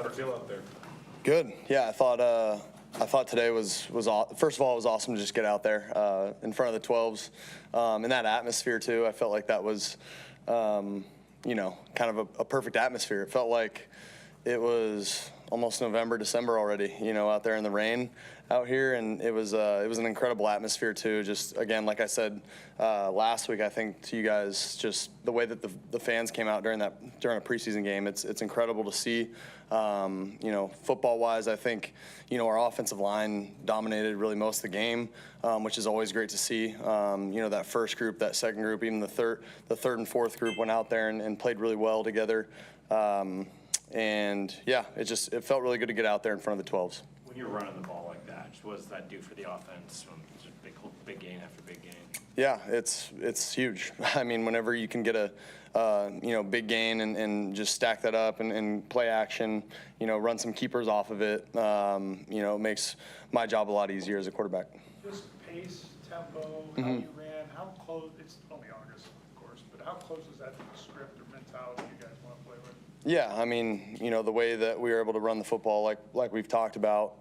How'd it feel out there? Good. Yeah, I thought today was first of all, it was awesome to just get out there in front of the 12s in that atmosphere too. I felt like that was, kind of a perfect atmosphere. It felt like it was almost November, December already, out there in the rain out here, and it was an incredible atmosphere too. Just again, like I said last week, I think to you guys, just the way that the fans came out during a preseason game, it's incredible to see. Football-wise, I think our offensive line dominated really most of the game, which is always great to see. That first group, that second group, even the third and fourth group went out there and played really well together. And yeah, it felt really good to get out there in front of the 12s. When you're running the ball like that, what does that do for the offense? Big gain after big gain. Yeah, it's huge. I mean, whenever you can get a big gain and just stack that up and play action, run some keepers off of it, it makes my job a lot easier as a quarterback. Just pace, tempo, how you ran, how close, it's only August, of course, but how close is that to the script or mentality you guys want to play with? Yeah, I mean, the way that we were able to run the football, like we've talked about,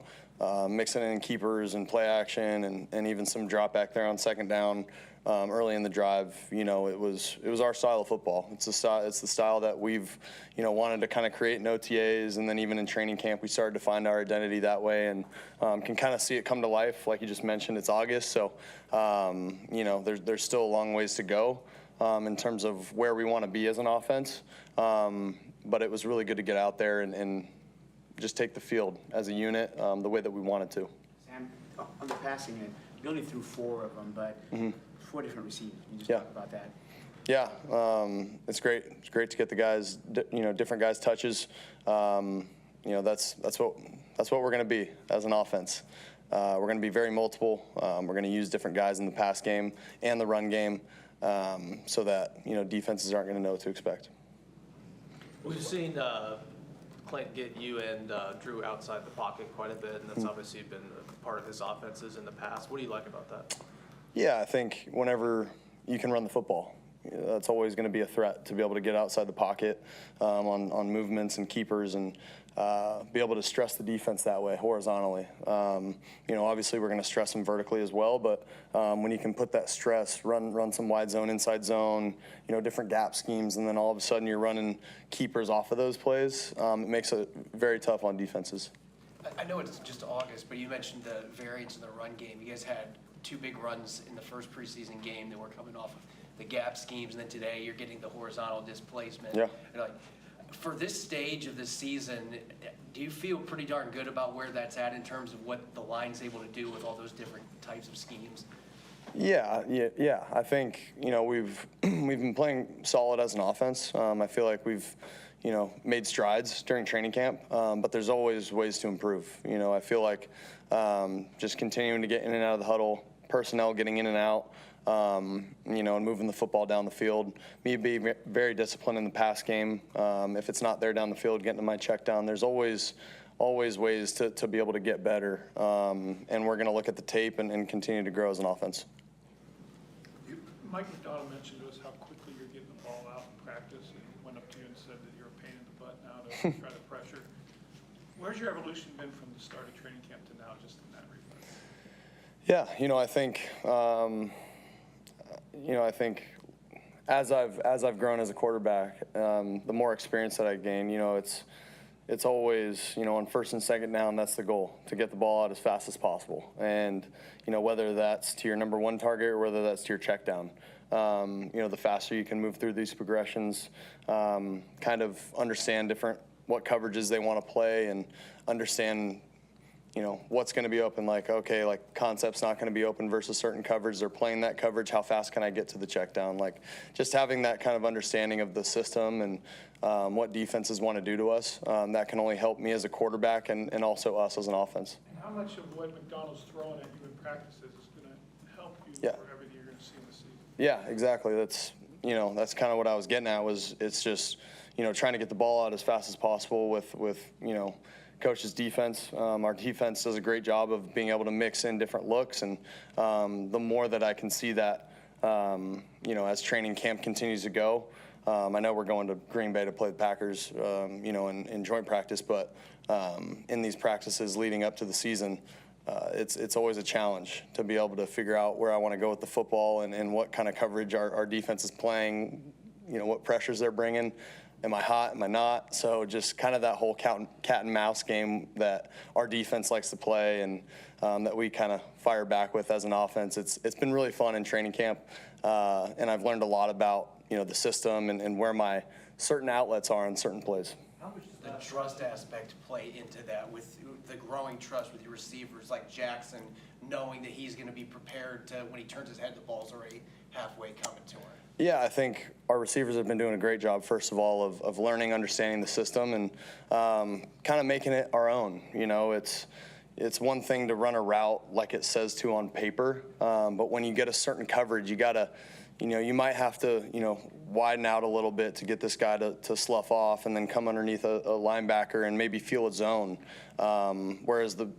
mixing in keepers and play action and even some drop back there on second down early in the drive. It was our style of football. It's the style that we've wanted to kind of create in OTAs, and then even in training camp we started to find our identity that way, and can kind of see it come to life. Like you just mentioned, it's August, so there's still a long ways to go in terms of where we want to be as an offense. But it was really good to get out there and just take the field as a unit the way that we wanted to. Sam, on the passing end, you only threw 4 of them, but 4 different receivers. Can you just talk about that? Yeah, it's great. It's great to get the guys, different guys' touches. That's what we're going to be as an offense. We're going to be very multiple. We're going to use different guys in the pass game and the run game, so that defenses aren't going to know what to expect. We've seen Clint get you and Drew outside the pocket quite a bit, and that's obviously been a part of his offenses in the past. What do you like about that? Yeah, I think whenever you can run the football, that's always going to be a threat to be able to get outside the pocket on movements and keepers and be able to stress the defense that way horizontally. Obviously we're going to stress them vertically as well, but when you can put that stress, run some wide zone, inside zone, different gap schemes, and then all of a sudden you're running keepers off of those plays, it makes it very tough on defenses. I know it's just August, but you mentioned the variance in the run game. You guys had 2 big runs in the first preseason game that were coming off of the gap schemes, and then today you're getting the horizontal displacement. Yeah. For this stage of the season, do you feel pretty darn good about where that's at in terms of what the line's able to do with all those different types of schemes? Yeah. I think we've been playing solid as an offense. I feel like we've made strides during training camp, but there's always ways to improve. I feel like just continuing to get in and out of the huddle, personnel getting in and out, and moving the football down the field. Me being very disciplined in the pass game. If it's not there down the field, getting to my check down. There's always ways to be able to get better, and we're going to look at the tape and continue to grow as an offense. Mike Macdonald mentioned to us how quickly you're getting the ball out in practice, and went up to you and said that you're a pain in the butt now to try to pressure. Where's your evolution been from the start of training camp to now, just in that regard? Yeah, I think as I've grown as a quarterback, the more experience that I gain, it's always, on first and second down, that's the goal, to get the ball out as fast as possible. And, whether that's to your number 1 target or whether that's to your check down, the faster you can move through these progressions, kind of understand what coverages they want to play and understand what's going to be open, like concept's not going to be open versus certain coverage. They're playing that coverage. How fast can I get to the check down? Just having that kind of understanding of the system and what defenses want to do to us, that can only help me as a quarterback and also us as an offense. And how much of what Macdonald's throwing at you in practices is going to help you for everything you're going to see in the season? Yeah, exactly. That's kind of what I was getting at. It's just trying to get the ball out as fast as possible with coach's defense. Our defense does a great job of being able to mix in different looks, and the more that I can see that, as training camp continues to go, I know we're going to Green Bay to play the Packers, in joint practice, but in these practices leading up to the season, it's always a challenge to be able to figure out where I want to go with the football and what kind of coverage our defense is playing, what pressures they're bringing. Am I hot? Am I not? So just kind of that whole cat and mouse game that our defense likes to play and that we kind of fire back with as an offense. It's been really fun in training camp, and I've learned a lot about the system and where my certain outlets are in certain plays. How much does the trust aspect play into that with the growing trust with your receivers like Jackson, knowing that he's going to be prepared to, when he turns his head, the ball's already halfway coming to him? Yeah, I think our receivers have been doing a great job, first of all, of learning, understanding the system, and kind of making it our own. It's one thing to run a route like it says to on paper, but when you get a certain coverage, you gotta, you might have to, widen out a little bit to get this guy to slough off and then come underneath a linebacker and maybe feel a zone. Whereas the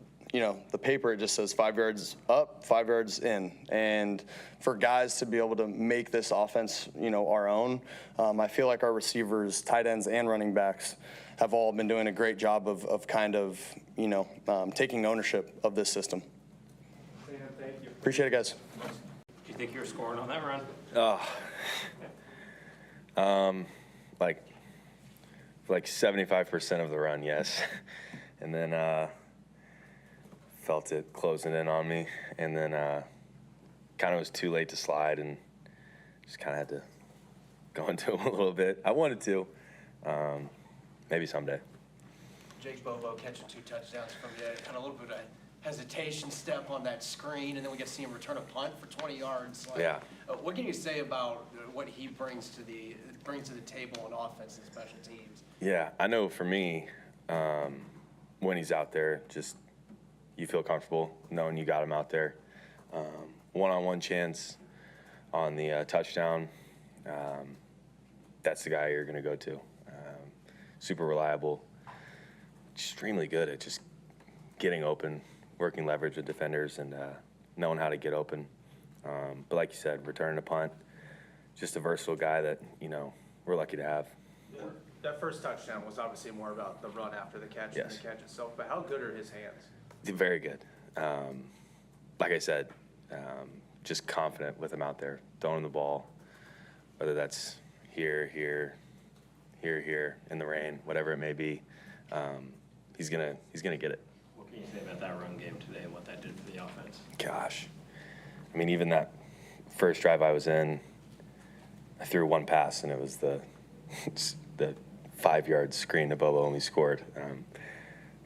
paper, it just says 5 yards up, 5 yards in. And for guys to be able to make this offense, our own, I feel like our receivers, tight ends, and running backs have all been doing a great job of kind of, taking ownership of this system. Thank you. Appreciate it, guys. Do you think you were scoring on that run? Like 75% of the run, yes. And then felt it closing in on me, and then kind of was too late to slide and just kind of had to go into him a little bit. I wanted to, maybe someday. Jake Bobo catching 2 touchdowns from you, kind of a little bit of hesitation step on that screen, and then we get to see him return a punt for 20 yards. Yeah. What can you say about what he brings to the table on offense and special teams? Yeah, I know for me, when he's out there, just you feel comfortable knowing you got him out there. One-on-one chance on the touchdown, that's the guy you're going to go to. Super reliable, extremely good at just getting open, working leverage with defenders, and knowing how to get open. But like you said, returning a punt, just a versatile guy that, we're lucky to have. That first touchdown was obviously more about the run after the catch than Yes. the catch itself, but how good are his hands? Very good. Like I said, just confident with him out there, throwing the ball, whether that's here, in the rain, whatever it may be. He's gonna get it. What can you say about that run game today and what that did for the offense? Gosh, I mean, even that first drive I was in, I threw one pass and it was the 5-yard screen to Bobo and we scored.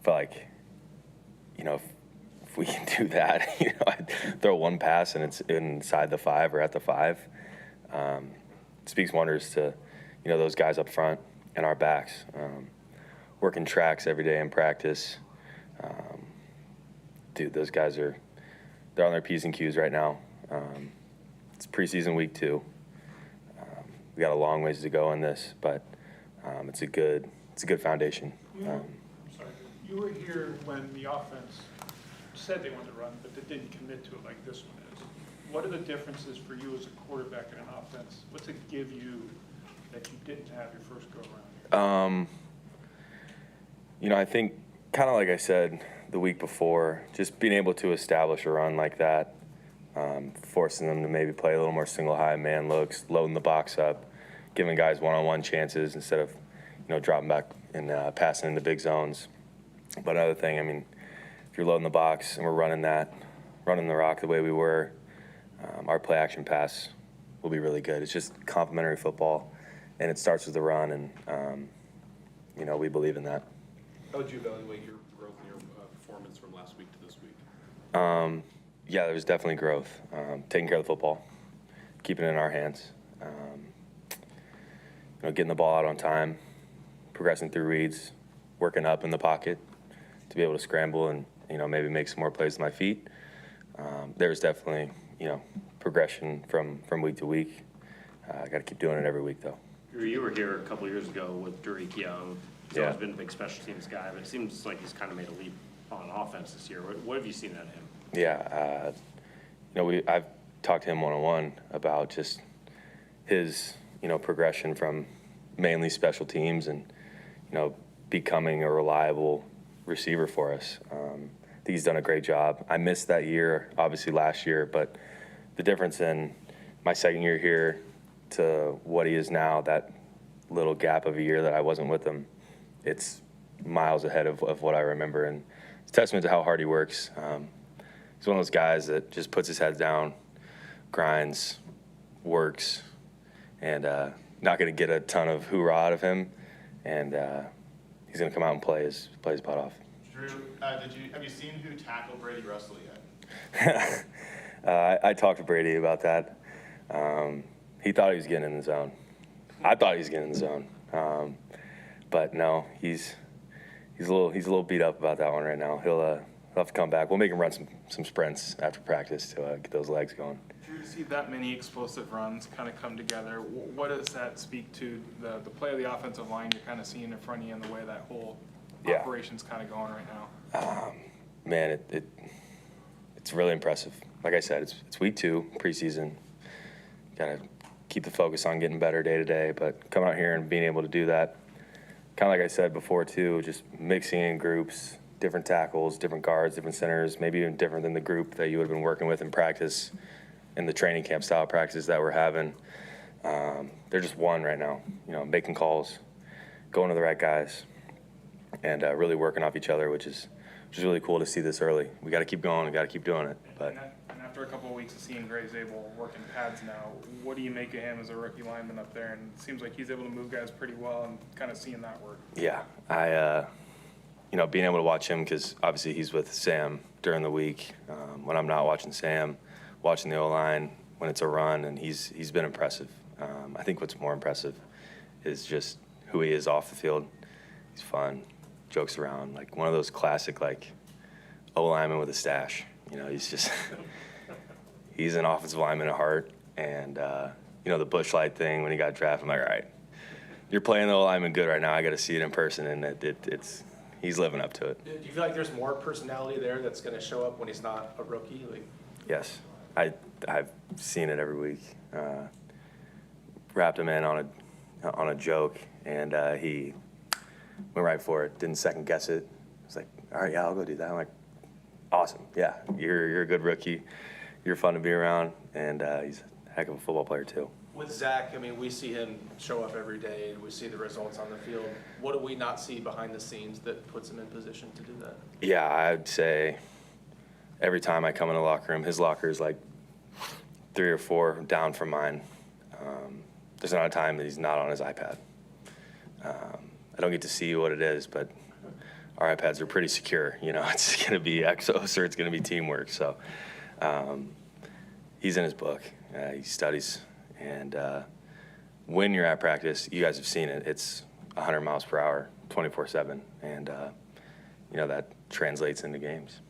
Felt like, if we can do that, I'd throw one pass and it's inside the 5 or at the 5. It speaks wonders to, those guys up front and our backs, working tracks every day in practice. Dude, those guys they're on their P's and Q's right now. It's preseason week 2. We got a long ways to go in this, but it's a good foundation. I'm sorry. You were here when the offense said they wanted to run, but they didn't commit to it like this one is. What are the differences for you as a quarterback in an offense? What's it give you that you didn't have your first go around here? I think kind of like I said the week before, just being able to establish a run like that, forcing them to maybe play a little more single high man looks, loading the box up, giving guys one-on-one chances instead of, dropping back and passing into big zones. But another thing, if you're loading the box and we're running the rock the way we were, our play action pass will be really good. It's just complementary football, and it starts with the run, and we believe in that. How would you evaluate your growth in your performance from last week to this week? Yeah, there was definitely growth. Taking care of the football, keeping it in our hands, getting the ball out on time, progressing through reads, working up in the pocket to be able to scramble and maybe make some more plays with my feet. There was definitely progression from week to week. I got to keep doing it every week though. You were here a couple of years ago with Derek Young. He's Yeah. always been a big special teams guy, but it seems like he's kind of made a leap on offense this year. What have you seen out of him? Yeah, I've talked to him one-on-one about just his progression from mainly special teams and, becoming a reliable receiver for us. I think he's done a great job. I missed that year, obviously last year, but the difference in my second year here to what he is now, that little gap of a year that I wasn't with him, it's miles ahead of what I remember. And it's a testament to how hard he works. He's one of those guys that just puts his head down, grinds, works, and not going to get a ton of hoorah out of him. And he's going to come out and play his butt off. Drew, have you seen who tackled Brady Russell yet? I talked to Brady about that. He thought he was getting in the zone. I thought he was getting in the zone. But no, he's a little beat up about that one right now. He'll have to come back. We'll make him run some sprints after practice to get those legs going. Drew, to see that many explosive runs kind of come together, what does that speak to the play of the offensive line you're kind of seeing in front of you and the way that whole operation's kind of going right now? Man, it's really impressive. Like I said, it's week 2, preseason. Got to keep the focus on getting better day to day, but come out here and being able to do that, kind of like I said before too, just mixing in groups, different tackles, different guards, different centers, maybe even different than the group that you would have been working with in practice, in the training camp style practices that we're having. They're just one right now, making calls, going to the right guys, and really working off each other, which is really cool to see this early. We got to keep going. We got to keep doing it. But And after a couple of weeks of seeing Gray's able to work in pads now, what do you make of him as a rookie lineman up there? And it seems like he's able to move guys pretty well and kind of seeing that work. yeah, I being able to watch him, because obviously he's with Sam during the week. When I'm not watching Sam, watching the O-line when it's a run, and he's been impressive. I think what's more impressive is just who he is off the field. He's fun, jokes around, like one of those classic O-lineman with a stash. He's just he's an offensive lineman at heart. And the Bush Light thing when he got drafted, I'm like, all right, you're playing the O-lineman good right now. I got to see it in person, and it's he's living up to it. Do you feel like there's more personality there that's going to show up when he's not a rookie? Yes, I've seen it every week. Wrapped him in on a joke, and he went right for it. Didn't second guess it. I was like, all right, yeah, I'll go do that. I'm like, awesome. Yeah, you're a good rookie. You're fun to be around, and he's a heck of a football player too. With Zach, we see him show up every day, and we see the results on the field. What do we not see behind the scenes that puts him in position to do that? Yeah, I'd say every time I come in the locker room, his locker is like 3 or 4 down from mine. There's not a time that he's not on his iPad. I don't get to see what it is, but our iPads are pretty secure. It's going to be Exos or it's going to be teamwork. So he's in his book. He studies. And when you're at practice, you guys have seen it. It's 100 miles per hour, 24/7. And, that translates into games.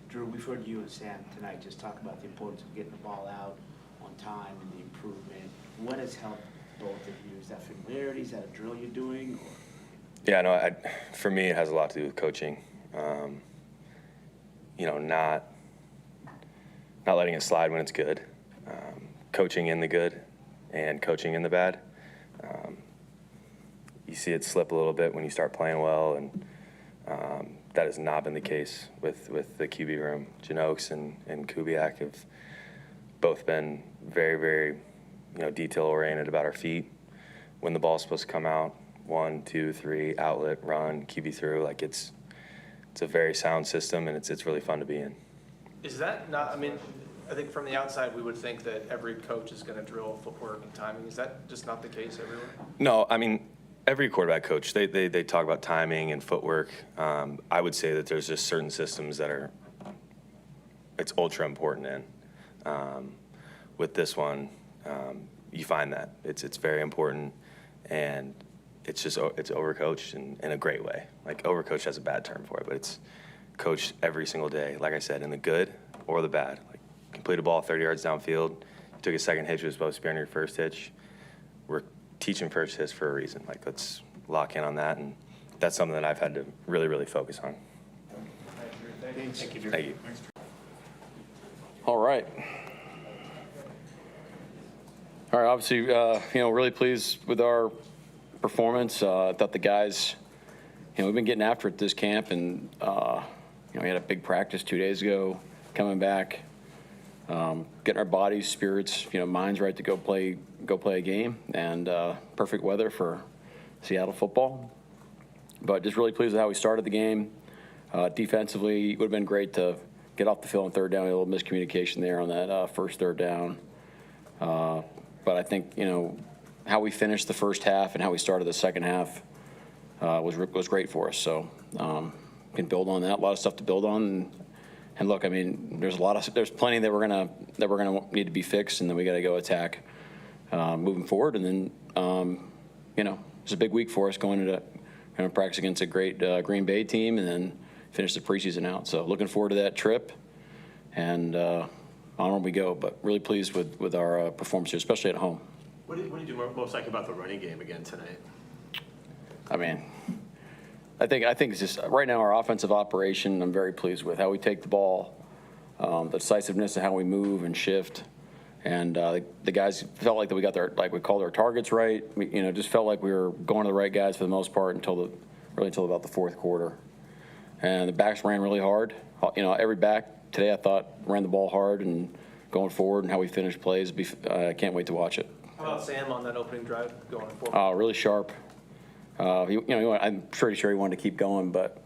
Drew, we've heard you and Sam tonight just talk about the importance of getting the ball out on time and the improvement. What has helped both of you? Is that familiarity? Is that a drill you're doing? Or? Yeah, no, for me, it has a lot to do with coaching. Not letting it slide when it's good. Coaching in the good and coaching in the bad. You see it slip a little bit when you start playing well, and that has not been the case with the QB room. Janoks and Kubiak have both been very, very, detail-oriented about our feet. When the ball's supposed to come out, 1, 2, 3, outlet, run, QB through. It's a very sound system, and it's really fun to be in. Is that not, I think from the outside, we would think that every coach is going to drill footwork and timing. Is that just not the case everywhere? No, every quarterback coach, they talk about timing and footwork. I would say that there's just certain systems that it's ultra important in. With this one, you find that. It's very important, and it's overcoached in a great way. Overcoached has a bad term for it, but it's coached every single day, like I said, in the good or the bad. Complete a ball 30 yards downfield, you took a second hitch, it was supposed to be on your first hitch. We're teaching first hits for a reason. Let's lock in on that, and that's something that I've had to really, really focus on. Thank you, Drew. Thank you. All right. All right, obviously, really pleased with our performance. I thought the guys, we've been getting after it this camp, and we had a big practice 2 days ago, coming back, getting our bodies, spirits, minds right to go play a game, and perfect weather for Seattle football. But just really pleased with how we started the game. Defensively, it would have been great to get off the field on third down. We had a little miscommunication there on that first third down. But I think, how we finished the first half and how we started the second half was great for us. So can build on that. A lot of stuff to build on. And look, I mean, there's plenty that we're gonna need to be fixed, and then we got to go attack moving forward. And then, it's a big week for us going into practice against a great Green Bay team, and then finish the preseason out. So looking forward to that trip, and on we go. But really pleased with our performance here, especially at home. What did you most like about the running game again tonight? I mean, I think it's just right now our offensive operation. I'm very pleased with how we take the ball, the decisiveness of how we move and shift, and the guys felt like that we got we called our targets right. We, just felt like we were going to the right guys for the most part until about the fourth quarter, and the backs ran really hard. Every back today I thought ran the ball hard, and going forward and how we finished plays, I can't wait to watch it. How about Sam on that opening drive going forward? Really sharp. I'm pretty sure he wanted to keep going, but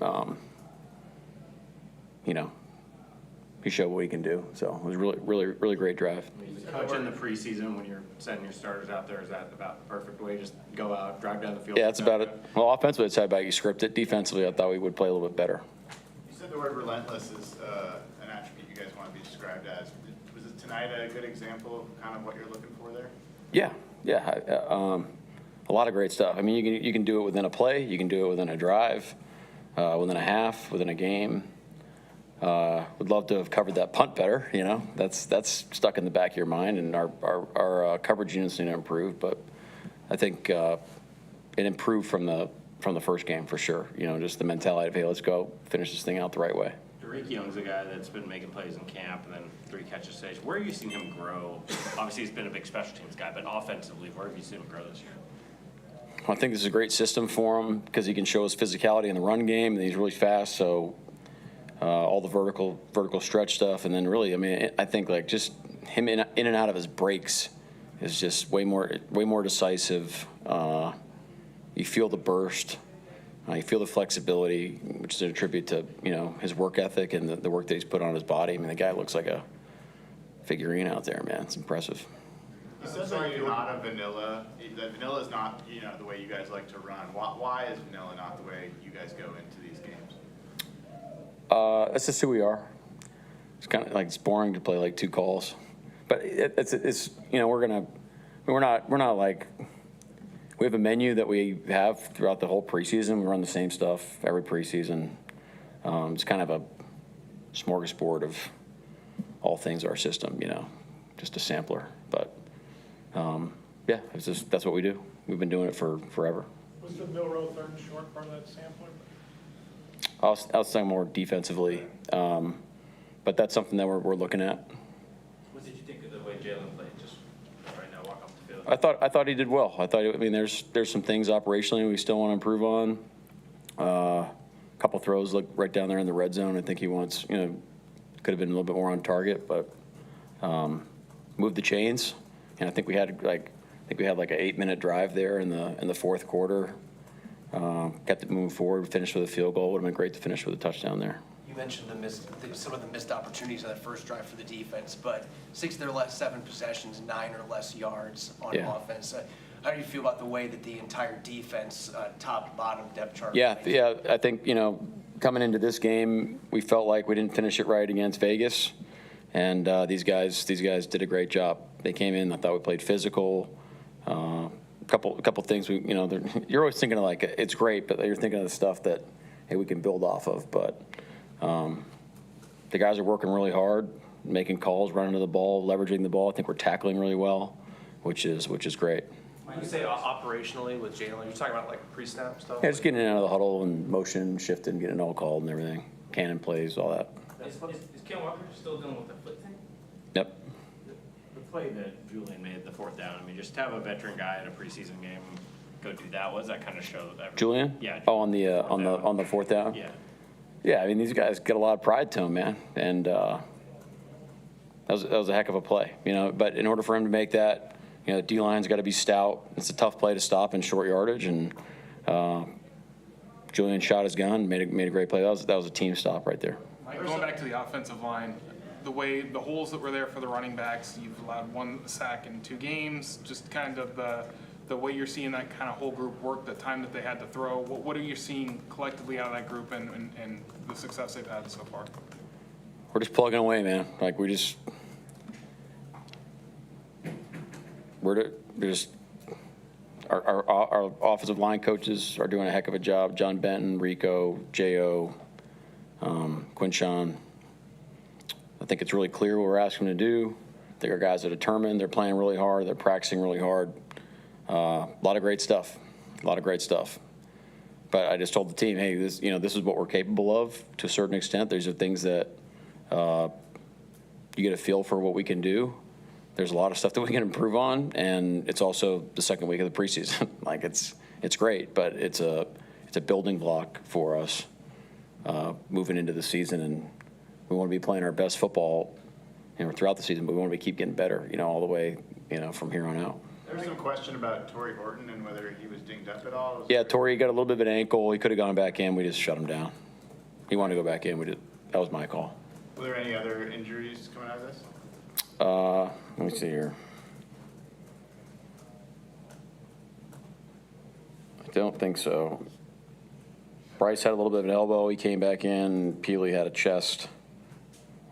he showed what he can do. So it was really great drive. Coach, in the preseason, when you're sending your starters out there, is that about the perfect way? Just go out, drive down the field? Yeah, that's about it. Well, offensively, it's about you script it. Defensively, I thought we would play a little bit better. You said the word relentless is an attribute you guys want to be described as. Was it tonight a good example of kind of what you're looking for there? Yeah. A lot of great stuff. I mean, you can do it within a play. You can do it within a drive, within a half, within a game. Would love to have covered that punt better. That's stuck in the back of your mind, and our coverage units need to improve. But I think it improved from the first game for sure. Just the mentality of, hey, let's go finish this thing out the right way. Derek Young's a guy that's been making plays in camp and then 3 catches stage. Where have you seen him grow? Obviously, he's been a big special teams guy, but offensively, where have you seen him grow this year? I think this is a great system for him because he can show his physicality in the run game, and he's really fast. So all the vertical stretch stuff, and then really, I mean, I think like just him in and out of his breaks is just way more decisive. You feel the burst, you feel the flexibility, which is a tribute to his work ethic and the work that he's put on his body. I mean, the guy looks like a figurine out there, man. It's impressive. You said that you're not a vanilla. That vanilla is not the way you guys like to run. Why is vanilla not the way you guys go into these games? That's just who we are. It's kind of like it's boring to play like 2 calls, but it's we're not like we have a menu that we have throughout the whole preseason. We run the same stuff every preseason. It's kind of a smorgasbord of all things our system, just a sampler, but. Yeah, that's what we do. We've been doing it for forever. Was the Milrow third and short part of that sampler? I'll say more defensively, but that's something that we're looking at. What did you think of the way Jalen played just right now, walk off the field? I thought he did well. There's some things operationally we still want to improve on. A couple throws look right down there in the red zone. I think he wants, could have been a little bit more on target, but moved the chains. And I think we had like an 8-minute drive there in the fourth quarter. Kept it moving forward. Finished with a field goal. Would have been great to finish with a touchdown there. You mentioned some of the missed opportunities on that first drive for the defense, but 6 of their last 7 possessions, 9 or less yards on offense. How do you feel about the way that the entire defense, top, bottom, depth chart? Yeah. I think coming into this game, we felt like we didn't finish it right against Vegas, and these guys did a great job. They came in. I thought we played physical. Couple things. You're always thinking of like it's great, but you're thinking of the stuff that we can build off of. But the guys are working really hard, making calls, running to the ball, leveraging the ball. I think we're tackling really well, which is great. When you say operationally with Jalen, you're talking about like pre-snap stuff? Yeah, just getting in and out of the huddle and motion, shifting, getting it all called and everything. Cannon plays, all that. Is Ken Walker still dealing with the foot thing? Yep. play that Julian made, the fourth down, I mean, just to have a veteran guy at a preseason game go do that, what does that kind of show? Julian? Yeah. Oh, on the fourth down? Yeah. Yeah, I mean, these guys get a lot of pride to them, man. And that was a heck of a play, you know. But in order for him to make that, you know, the D-line's got to be stout. It's a tough play to stop in short yardage. And Julian shot his gun, made a great play. That was a team stop right there. Mike, going back to the offensive line, the holes that were there for the running backs, you've allowed 1 sack in 2 games, just kind of the way you're seeing that kind of whole group work, the time that they had to throw. What are you seeing collectively out of that group and the success they've had so far? We're just plugging away, man. Like our offensive line coaches are doing a heck of a job. John Benton, Rico, J.O., Quinshawn. I think it's really clear what we're asking them to do. I think our guys are determined. They're playing really hard. They're practicing really hard. A lot of great stuff. But I just told the team, hey, this is what we're capable of to a certain extent. These are things that you get a feel for what we can do. There's a lot of stuff that we can improve on, and it's also the second week of the preseason. Like it's great, but it's a building block for us moving into the season, and we want to be playing our best football, you know, throughout the season. But we want to keep getting better, you know, all the way, you know, from here on out. There was some question about Torrey Horton and whether he was dinged up at all. Yeah, Torrey got a little bit of an ankle. He could have gone back in. We just shut him down. He wanted to go back in. That was my call. Were there any other injuries coming out of this? Let me see here. I don't think so. Bryce had a little bit of an elbow. He came back in. Peely had a chest.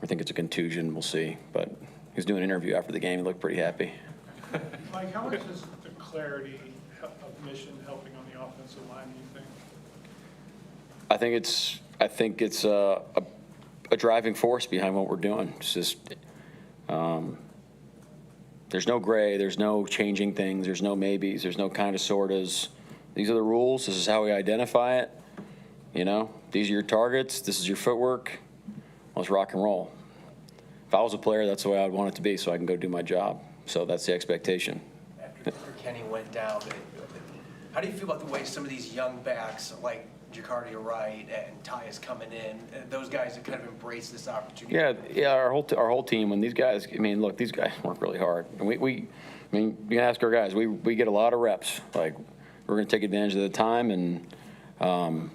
I think it's a contusion. We'll see. But he was doing an interview after the game. He looked pretty happy. Mike, how much is the clarity of mission helping on the offensive line, do you think? I think it's a driving force behind what we're doing. It's just there's no gray, there's no changing things, there's no maybes, there's no kind of sortas. These are the rules. This is how we identify it. You know, these are your targets. This is your footwork. Let's rock and roll. If I was a player, that's the way I would want it to be, so I can go do my job. So that's the expectation. After Kenny went down, how do you feel about the way some of these young backs like Jacardia Wright and Ty is coming in? Those guys have kind of embraced this opportunity. Yeah. Our whole team. When these guys, I mean, look, these guys work really hard, and I mean, you can ask our guys. We get a lot of reps. Like we're going to take advantage of the time, and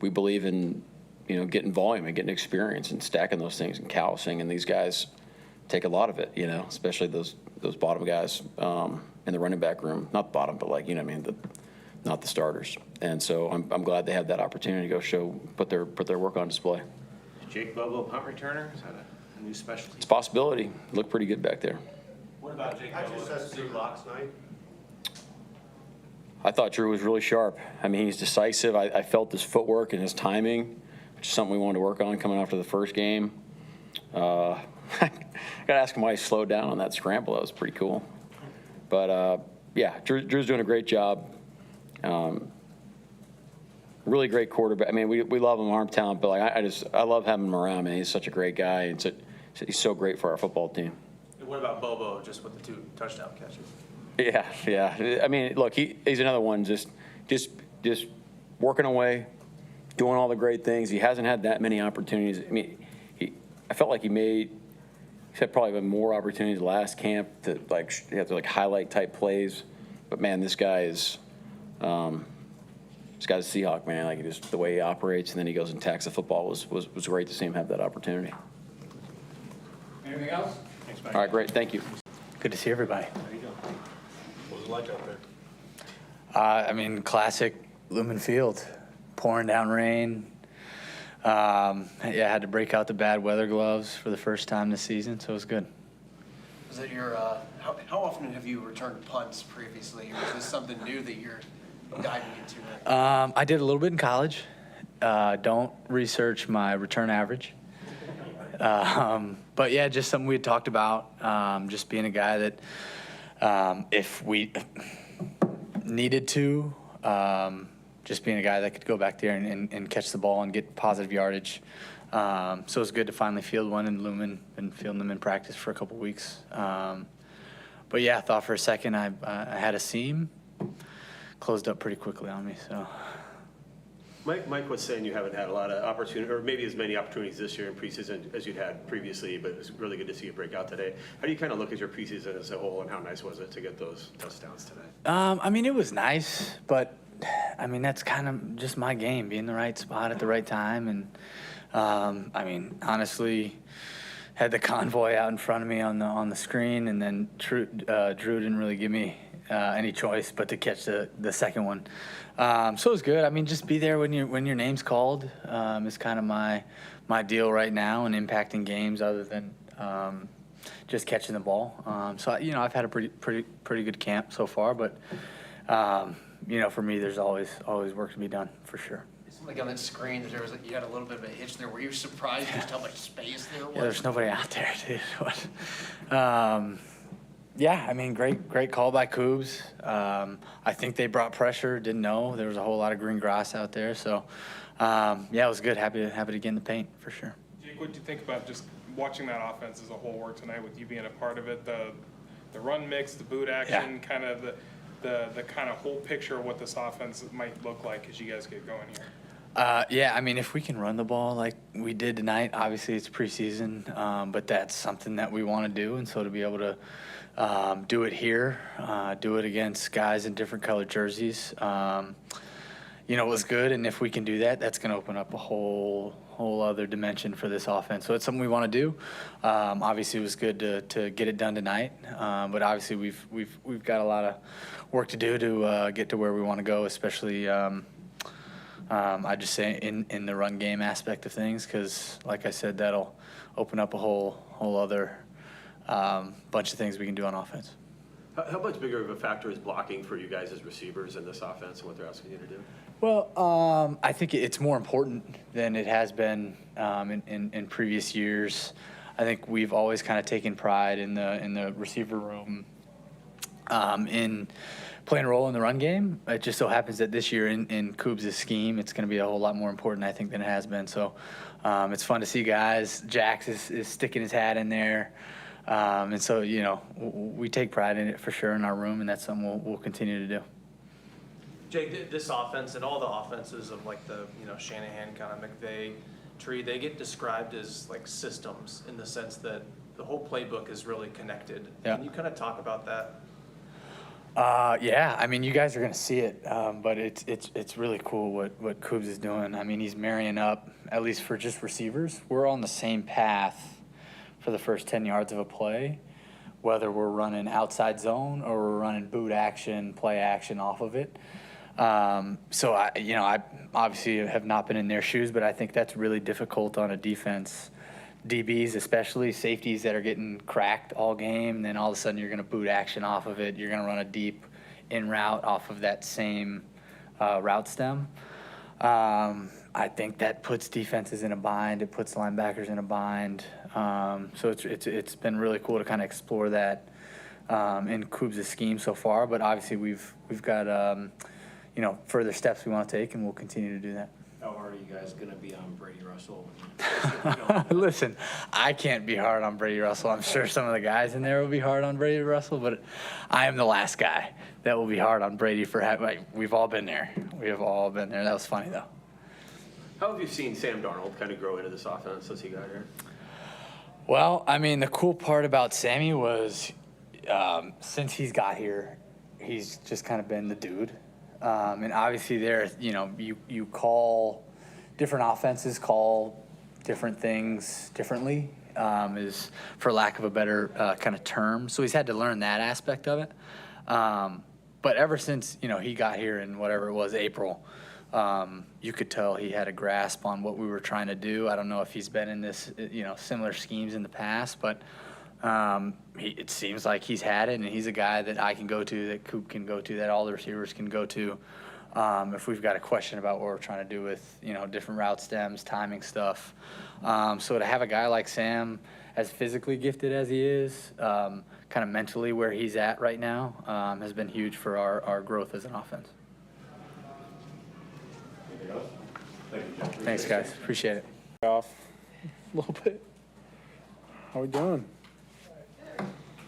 we believe in getting volume and getting experience and stacking those things and callousing. And these guys take a lot of it, especially those bottom guys in the running back room. Not the bottom, but not the starters. And so I'm glad they had that opportunity to go put their work on display. Jake Bobo, punt returner, is that a new specialty? It's a possibility. Looked pretty good back there. What about Jake Bobo? How'd you assess Drew last night? I thought Drew was really sharp. I mean, he's decisive. I felt his footwork and his timing, which is something we wanted to work on coming after the first game. I got to ask him why he slowed down on that scramble. That was pretty cool. But, yeah, Drew's doing a great job. Really great quarterback. I mean, we love him, arm talent, but I love having him around, man. He's such a great guy, and he's so great for our football team. And what about Bobo, just with the 2 touchdown catches? Yeah. I mean, look, he's another one just working away, doing all the great things. He hasn't had that many opportunities. I mean, I felt like he's had probably more opportunities last camp to highlight type plays. But man, this guy's a Seahawk, man. Like just the way he operates, and then he goes and attacks the football was great to see him have that opportunity. Anything else? Thanks, Mike. All right, great, thank you. Good to see everybody. How you doing? What was it like out there? I mean, classic Lumen Field, pouring down rain. I had to break out the bad weather gloves for the first time this season, so it was good. Is that your, how often have you returned punts previously, or is this something new that you're diving into? I did a little bit in college. Don't research my return average. But yeah, just something we had talked about, just being a guy that if we needed to, just being a guy that could go back there and catch the ball and get positive yardage. So it was good to finally field one in Lumen. Been fielding them in practice for a couple weeks. But yeah, I thought for a second I had a seam. Closed up pretty quickly on me. So. Mike was saying you haven't had a lot of opportunity, or maybe as many opportunities this year in preseason as you'd had previously, but it's really good to see you break out today. How do you kind of look at your preseason as a whole, and how nice was it to get those touchdowns today? I mean, it was nice, but I mean, that's kind of just my game, being in the right spot at the right time. And I mean, honestly, had the convoy out in front of me on the screen, and then Drew didn't really give me any choice but to catch the second one. So it was good. I mean, just be there when your name's called is kind of my deal right now, and impacting games other than just catching the ball. So I've had a pretty good camp so far, but for me, there's always work to be done for sure. It seemed like on that screen that you had a little bit of a hitch there. Were you surprised just how much space there was? Yeah, there's nobody out there, dude. Yeah, I mean, great call by Cougs. I think they brought pressure. Didn't know there was a whole lot of green grass out there. So, yeah, it was good. Happy to get in the paint for sure. Jake, what do you think about just watching that offense as a whole work tonight with you being a part of it? The run mix, the boot action, kind of the kind of whole picture of what this offense might look like as you guys get going here. Yeah, I mean, if we can run the ball like we did tonight, obviously it's preseason, but that's something that we want to do. And so to be able to do it here, do it against guys in different colored jerseys, it was good. And if we can do that, that's going to open up a whole other dimension for this offense. So it's something we want to do. Obviously, it was good to get it done tonight, but obviously we've got a lot of work to do to get to where we want to go, especially. I just say in the run game aspect of things, because like I said, that'll open up a whole other bunch of things we can do on offense. How much bigger of a factor is blocking for you guys as receivers in this offense and what they're asking you to do? Well, I think it's more important than it has been in previous years. I think we've always kind of taken pride in the receiver room in playing a role in the run game. It just so happens that this year in Cougs' scheme, it's going to be a whole lot more important, I think, than it has been. So it's fun to see guys. Jax is sticking his hat in there. And so, we take pride in it for sure in our room, and that's something we'll continue to do. Jake, this offense and all the offenses of like the Shanahan kind of McVay tree, they get described as like systems in the sense that the whole playbook is really connected. Yeah. Can you kind of talk about that? Yeah, I mean, you guys are going to see it, but it's really cool what Cougs is doing. I mean, he's marrying up, at least for just receivers. We're on the same path for the first 10 yards of a play, whether we're running outside zone or we're running boot action, play action off of it. So I obviously have not been in their shoes, but I think that's really difficult on a defense. DBs, especially safeties that are getting cracked all game, and then all of a sudden you're going to boot action off of it. You're going to run a deep in route off of that same route stem. I think that puts defenses in a bind. It puts linebackers in a bind. So it's been really cool to kind of explore that in Cougs' scheme so far. But obviously we've got further steps we want to take, and we'll continue to do that. How hard are you guys going to be on Brady Russell? Listen, I can't be hard on Brady Russell. I'm sure some of the guys in there will be hard on Brady Russell, but I am the last guy that will be hard on Brady we've all been there. We have all been there. That was funny, though. How have you seen Sam Darnold kind of grow into this offense since he got here? Well, I mean, the cool part about Sammy was since he's got here, he's just kind of been the dude. And obviously there, you call different offenses, call different things differently, is for lack of a better kind of term. So he's had to learn that aspect of it. But ever since, he got here in whatever it was, April, you could tell he had a grasp on what we were trying to do. I don't know if he's been in this, similar schemes in the past, but it seems like he's had it, and he's a guy that I can go to, that Coop can go to, that all the receivers can go to. If we've got a question about what we're trying to do with, different route stems, timing stuff. So to have a guy like Sam, as physically gifted as he is, kind of mentally where he's at right now, has been huge for our growth as an offense. Thanks, guys. Appreciate it. Off a little bit. How we doing?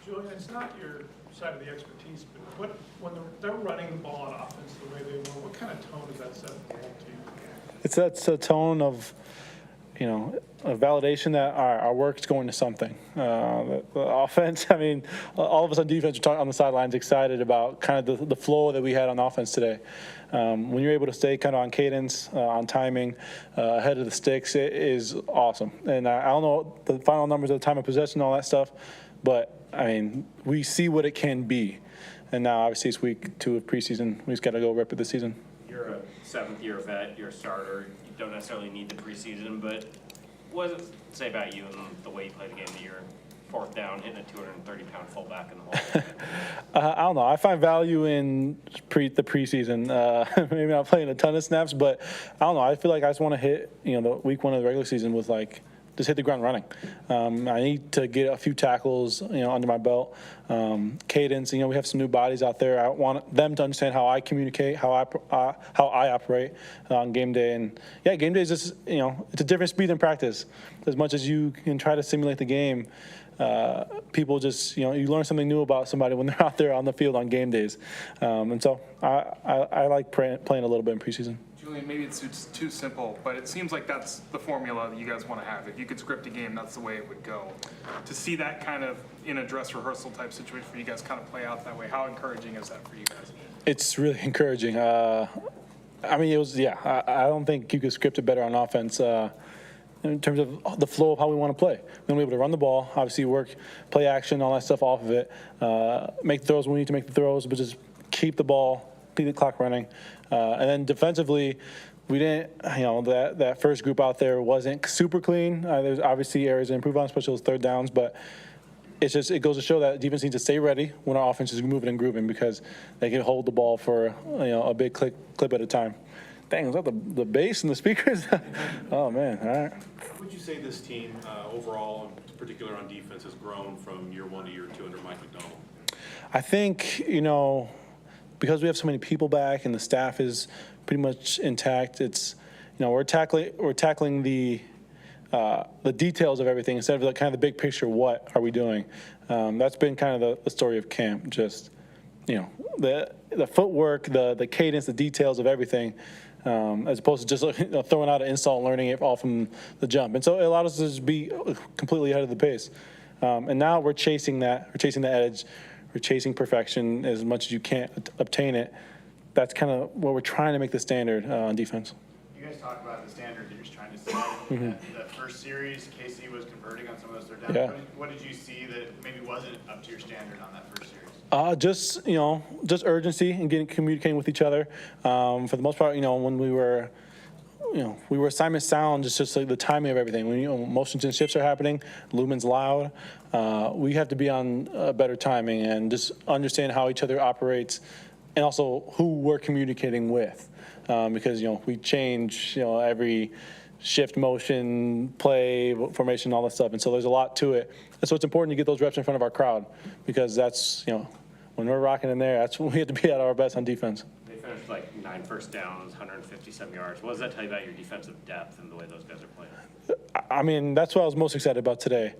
Julian, it's not your side of the expertise, but when they're running the ball on offense the way they were, what kind of tone does that set for the whole team? It's a tone of, a validation that our work's going to something. The offense, I mean, all of us on defense are talking on the sidelines excited about kind of the flow that we had on offense today. When you're able to stay kind of on cadence, on timing, ahead of the sticks, it is awesome. And I don't know the final numbers of the time of possession and all that stuff, but, I mean, we see what it can be. And now, obviously, it's week 2 of preseason. We just got to go rip it this season. You're a 7th-year vet, you're a starter, you don't necessarily need the preseason, but what does it say about you and the way you play the game that you're 4th down, hitting a 230-pound fullback in the hole? I don't know. I find value in the preseason. Maybe not playing a ton of snaps, but I don't know. I feel like I just want to hit, the week 1 of the regular season with just hit the ground running. I need to get a few tackles, under my belt. Cadence, we have some new bodies out there. I want them to understand how I communicate, how I operate on game day. And yeah, game day is just, it's a different speed than practice. As much as you can try to simulate the game, people just, you learn something new about somebody when they're out there on the field on game days. And so I like playing a little bit in preseason. Julian, maybe it's too simple, but it seems like that's the formula that you guys want to have. If you could script a game, that's the way it would go. To see that kind of in a dress rehearsal type situation for you guys kind of play out that way, how encouraging is that for you guys? It's really encouraging. I mean, it was, yeah, I don't think you could script it better on offense. In terms of the flow of how we want to play. We want to be able to run the ball, obviously work, play action, all that stuff off of it, make the throws when we need to make the throws, but just keep the ball, keep the clock running. And then defensively, we didn't, that first group out there wasn't super clean. There's obviously areas to improve on, especially those 3rd downs, but it goes to show that defense needs to stay ready when our offense is moving and grooving because they can hold the ball for, a big clip at a time. Dang, was that the bass and the speakers? Oh, man, all right. Would you say this team overall, in particular on defense, has grown from year 1 to year 2 under Mike Macdonald? I think, because we have so many people back and the staff is pretty much intact, it's, we're tackling the details of everything instead of kind of the big picture, what are we doing? That's been kind of the story of camp, just, the footwork, the cadence, the details of everything. As opposed to just throwing out an install and learning it all from the jump. And so it allowed us to just be completely ahead of the pace. And now we're chasing that. We're chasing the edge. We're chasing perfection as much as you can't obtain it. That's kind of what we're trying to make the standard on defense. You guys talk about the standard that you're trying to set. The first series, Casey was converting on some of those 3rd downs. Yeah. What did you see that maybe wasn't up to your standard on that first series? Just urgency and communicating with each other. For the most part, when we were assignment sound, just like the timing of everything. When motions and shifts are happening, lumen's loud. We have to be on better timing and just understand how each other operates, and also who we're communicating with, because we change every shift, motion, play, formation, all that stuff, and so there's a lot to it. And so it's important to get those reps in front of our crowd because that's when we're rocking in there, that's when we have to be at our best on defense. They finished 9 first downs, 157 yards. What does that tell you about your defensive depth and the way those guys are playing? I mean, that's what I was most excited about today.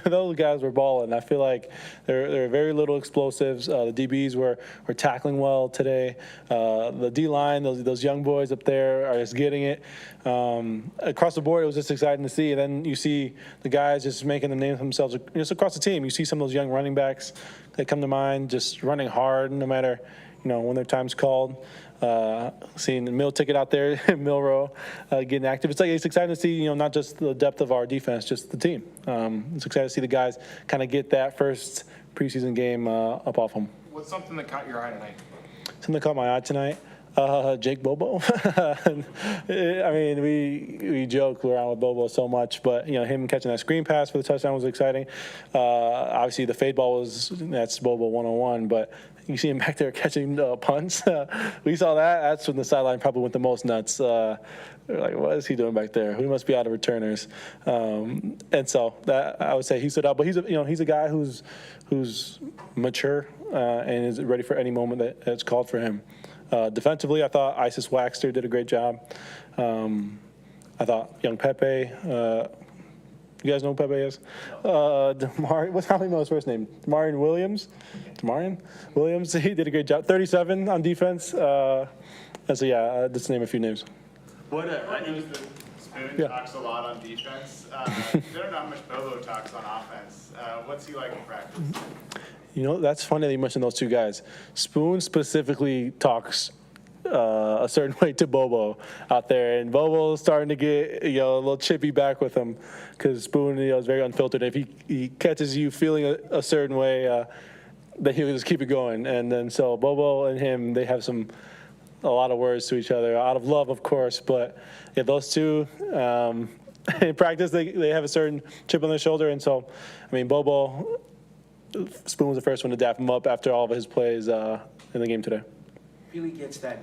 Those guys were balling. I feel like there are very little explosives. The DBs were tackling well today. The D-line, those young boys up there are just getting it. Across the board, it was just exciting to see. And then you see the guys just making the name for themselves just across the team. You see some of those young running backs that come to mind just running hard no matter, when their time's called. Seeing the Mill ticket out there, Milrow getting active. It's exciting to see, not just the depth of our defense, just the team. It's exciting to see the guys kind of get that first preseason game up off them. What's something that caught your eye tonight? Something that caught my eye tonight, Jake Bobo. I mean, we joke around with Bobo so much, but him catching that screen pass for the touchdown was exciting. Obviously, the fade ball that's Bobo 101, but you see him back there catching punts. We saw that. That's when the sideline probably went the most nuts. They're like, what is he doing back there? We must be out of returners. And so that I would say he stood out. But he's a guy who's mature and is ready for any moment that's called for him. Defensively, I thought Isis Waxter did a great job. I thought young Pepe, you guys know who Pepe is? How do you know his first name? Demarion Williams? Demarion Williams, he did a great job. 37 on defense. And so, yeah, just to name a few names. What, Spoon Yeah. talks a lot on defense. There's not much Bobo talks on offense. What's he like in practice? You know, that's funny that you mentioned those two guys. Spoon specifically talks a certain way to Bobo out there, and Bobo's starting to get, you know, a little chippy back with him because Spoon, you know, is very unfiltered. If he catches you feeling a certain way, then he'll just keep it going. And then so Bobo and him, they have a lot of words to each other, out of love, of course. But yeah, those two, in practice, they have a certain chip on their shoulder. And so, I mean, Bobo, Spoon was the first one to dap him up after all of his plays in the game today. Really gets the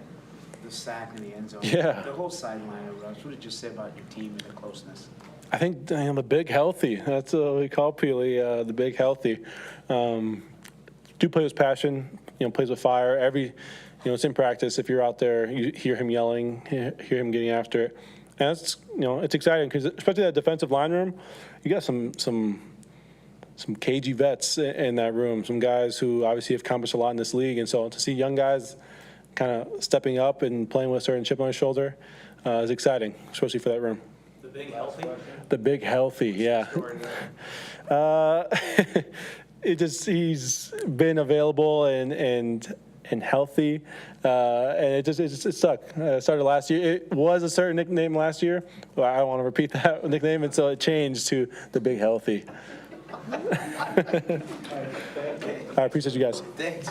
sack in the end zone. Yeah. The whole sideline of Russ, what did you say about your team and the closeness? I think the big healthy. That's what we call Peely, the big healthy. Do play with passion, you know, plays with fire. It's in practice. If you're out there, you hear him yelling, hear him getting after it. And it's, you know, it's exciting because especially that defensive line room, you got some cagey vets in that room, some guys who obviously have accomplished a lot in this league. And so to see young guys kind of stepping up and playing with a certain chip on his shoulder is exciting, especially for that room. The big healthy? The big healthy, yeah. He's been available and healthy, and it stuck. It started last year. It was a certain nickname last year. Well, I don't want to repeat that nickname, and so it changed to the big healthy. I appreciate you guys. Thanks.